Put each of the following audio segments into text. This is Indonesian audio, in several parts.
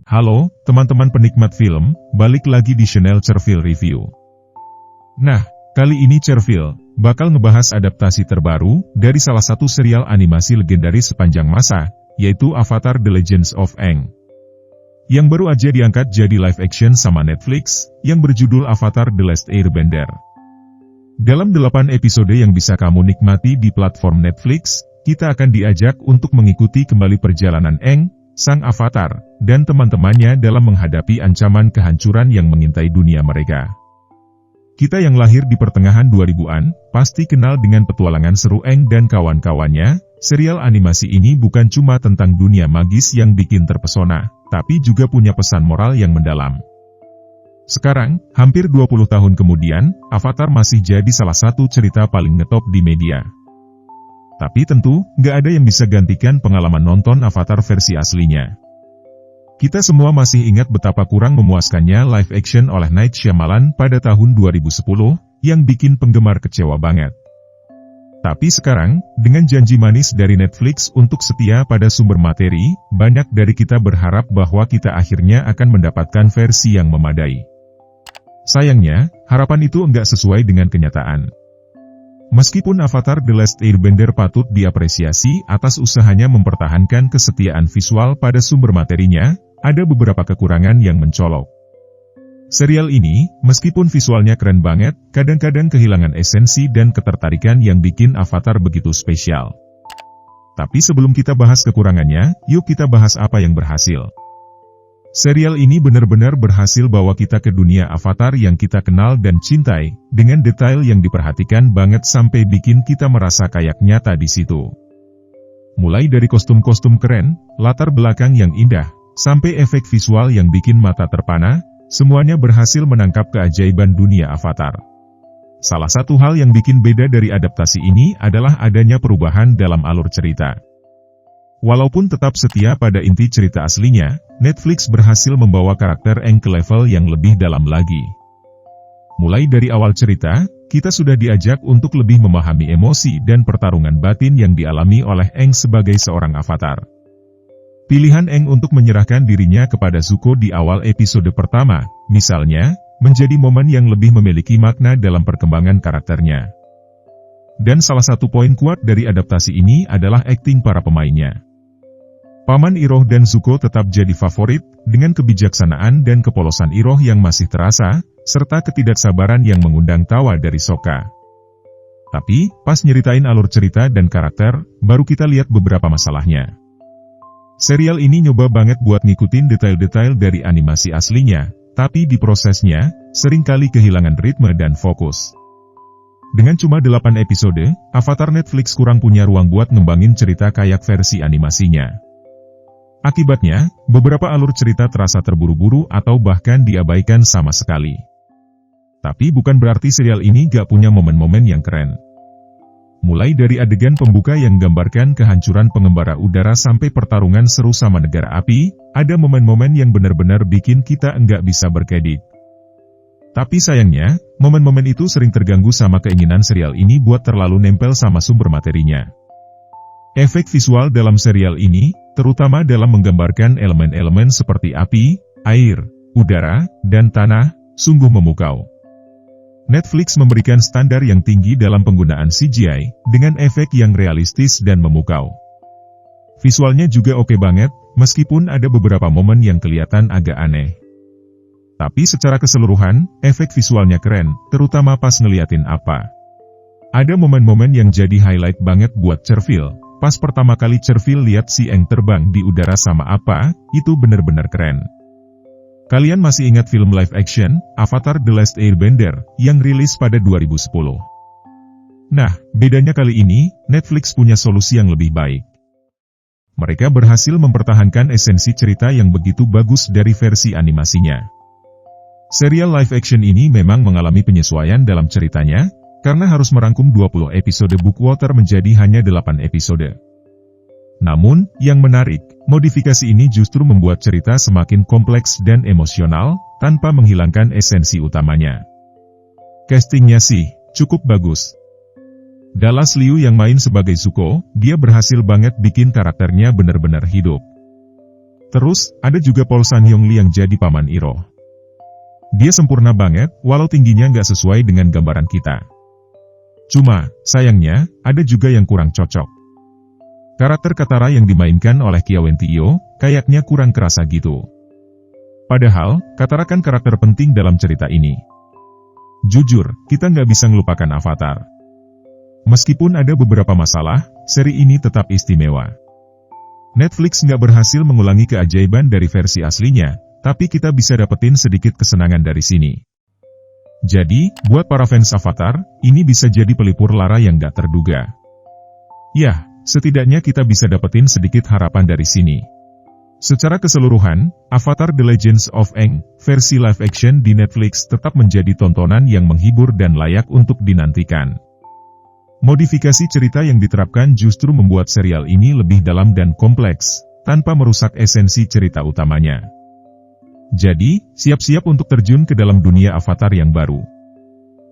Halo, teman-teman penikmat film, balik lagi di channel Cerfil Review. Nah, kali ini Cerfil bakal ngebahas adaptasi terbaru dari salah satu serial animasi legendaris sepanjang masa, yaitu Avatar The Legends of Aang. Yang baru aja diangkat jadi live action sama Netflix, yang berjudul Avatar The Last Airbender. Dalam 8 episode yang bisa kamu nikmati di platform Netflix, kita akan diajak untuk mengikuti kembali perjalanan Aang, sang avatar, dan teman-temannya dalam menghadapi ancaman kehancuran yang mengintai dunia mereka. Kita yang lahir di pertengahan 2000-an, pasti kenal dengan petualangan seru Aang dan kawan-kawannya. Serial animasi ini bukan cuma tentang dunia magis yang bikin terpesona, tapi juga punya pesan moral yang mendalam. Sekarang, hampir 20 tahun kemudian, Avatar masih jadi salah satu cerita paling ngetop di media. Tapi tentu, nggak ada yang bisa gantikan pengalaman nonton Avatar versi aslinya. Kita semua masih ingat betapa kurang memuaskannya live action oleh Night Shyamalan pada tahun 2010, yang bikin penggemar kecewa banget. Tapi sekarang, dengan janji manis dari Netflix untuk setia pada sumber materi, banyak dari kita berharap bahwa kita akhirnya akan mendapatkan versi yang memadai. Sayangnya, harapan itu enggak sesuai dengan kenyataan. Meskipun Avatar The Last Airbender patut diapresiasi atas usahanya mempertahankan kesetiaan visual pada sumber materinya, ada beberapa kekurangan yang mencolok. Serial ini, meskipun visualnya keren banget, kadang-kadang kehilangan esensi dan ketertarikan yang bikin Avatar begitu spesial. Tapi sebelum kita bahas kekurangannya, yuk kita bahas apa yang berhasil. Serial ini benar-benar berhasil bawa kita ke dunia Avatar yang kita kenal dan cintai, dengan detail yang diperhatikan banget sampai bikin kita merasa kayak nyata di situ. Mulai dari kostum-kostum keren, latar belakang yang indah, sampai efek visual yang bikin mata terpana, semuanya berhasil menangkap keajaiban dunia Avatar. Salah satu hal yang bikin beda dari adaptasi ini adalah adanya perubahan dalam alur cerita. Walaupun tetap setia pada inti cerita aslinya, Netflix berhasil membawa karakter Aang ke level yang lebih dalam lagi. Mulai dari awal cerita, kita sudah diajak untuk lebih memahami emosi dan pertarungan batin yang dialami oleh Aang sebagai seorang avatar. Pilihan Aang untuk menyerahkan dirinya kepada Zuko di awal episode pertama, misalnya, menjadi momen yang lebih memiliki makna dalam perkembangan karakternya. Dan salah satu poin kuat dari adaptasi ini adalah akting para pemainnya. Paman Iroh dan Zuko tetap jadi favorit, dengan kebijaksanaan dan kepolosan Iroh yang masih terasa, serta ketidaksabaran yang mengundang tawa dari Sokka. Tapi, pas nyeritain alur cerita dan karakter, baru kita lihat beberapa masalahnya. Serial ini nyoba banget buat ngikutin detail-detail dari animasi aslinya, tapi di prosesnya, seringkali kehilangan ritme dan fokus. Dengan cuma 8 episode, Avatar Netflix kurang punya ruang buat ngembangin cerita kayak versi animasinya. Akibatnya, beberapa alur cerita terasa terburu-buru atau bahkan diabaikan sama sekali. Tapi bukan berarti serial ini gak punya momen-momen yang keren. Mulai dari adegan pembuka yang menggambarkan kehancuran pengembara udara sampai pertarungan seru sama negara api, ada momen-momen yang benar-benar bikin kita enggak bisa berkedip. Tapi sayangnya, momen-momen itu sering terganggu sama keinginan serial ini buat terlalu nempel sama sumber materinya. Efek visual dalam serial ini, terutama dalam menggambarkan elemen-elemen seperti api, air, udara, dan tanah, sungguh memukau. Netflix memberikan standar yang tinggi dalam penggunaan CGI, dengan efek yang realistis dan memukau. Visualnya juga oke banget, meskipun ada beberapa momen yang kelihatan agak aneh. Tapi secara keseluruhan, efek visualnya keren, terutama pas ngeliatin apa. Ada momen-momen yang jadi highlight banget buat Cerfil. Pas pertama kali Cerfil lihat si Aang terbang di udara sama apa, itu bener-bener keren. Kalian masih ingat film live action, Avatar The Last Airbender, yang rilis pada 2010? Nah, bedanya kali ini, Netflix punya solusi yang lebih baik. Mereka berhasil mempertahankan esensi cerita yang begitu bagus dari versi animasinya. Serial live action ini memang mengalami penyesuaian dalam ceritanya, karena harus merangkum 20 episode Bookwater menjadi hanya 8 episode. Namun, yang menarik, modifikasi ini justru membuat cerita semakin kompleks dan emosional, tanpa menghilangkan esensi utamanya. Castingnya sih, cukup bagus. Dallas Liu yang main sebagai Zuko, dia berhasil banget bikin karakternya benar-benar hidup. Terus, ada juga Paul San Hyung Lee yang jadi paman Iroh. Dia sempurna banget, walau tingginya nggak sesuai dengan gambaran kita. Cuma, sayangnya, ada juga yang kurang cocok. Karakter Katara yang dimainkan oleh Kya Won-tio, kayaknya kurang kerasa gitu. Padahal, Katara kan karakter penting dalam cerita ini. Jujur, kita nggak bisa ngelupakan Avatar. Meskipun ada beberapa masalah, seri ini tetap istimewa. Netflix nggak berhasil mengulangi keajaiban dari versi aslinya, tapi kita bisa dapetin sedikit kesenangan dari sini. Jadi, buat para fans Avatar, ini bisa jadi pelipur lara yang nggak terduga. Yah, setidaknya kita bisa dapetin sedikit harapan dari sini. Secara keseluruhan, Avatar The Legends of Aang, versi live action di Netflix tetap menjadi tontonan yang menghibur dan layak untuk dinantikan. Modifikasi cerita yang diterapkan justru membuat serial ini lebih dalam dan kompleks, tanpa merusak esensi cerita utamanya. Jadi, siap-siap untuk terjun ke dalam dunia Avatar yang baru.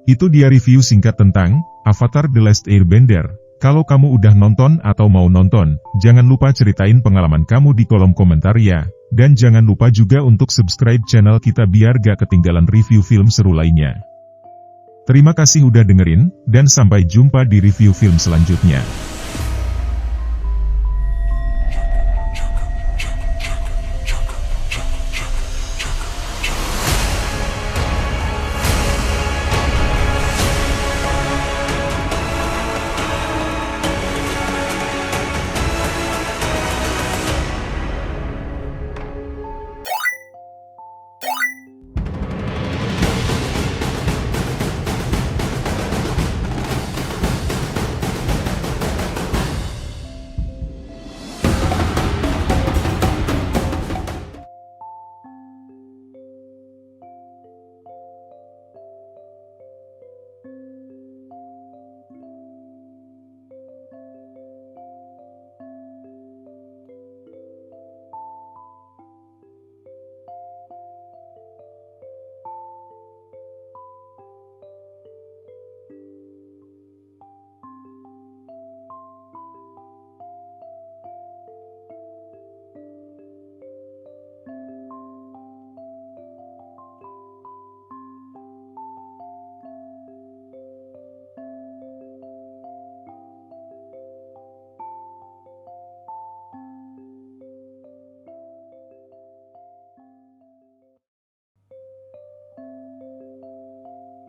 Itu dia review singkat tentang Avatar The Last Airbender. Kalau kamu udah nonton atau mau nonton, jangan lupa ceritain pengalaman kamu di kolom komentar ya. Dan jangan lupa juga untuk subscribe channel kita biar gak ketinggalan review film seru lainnya. Terima kasih udah dengerin, dan sampai jumpa di review film selanjutnya.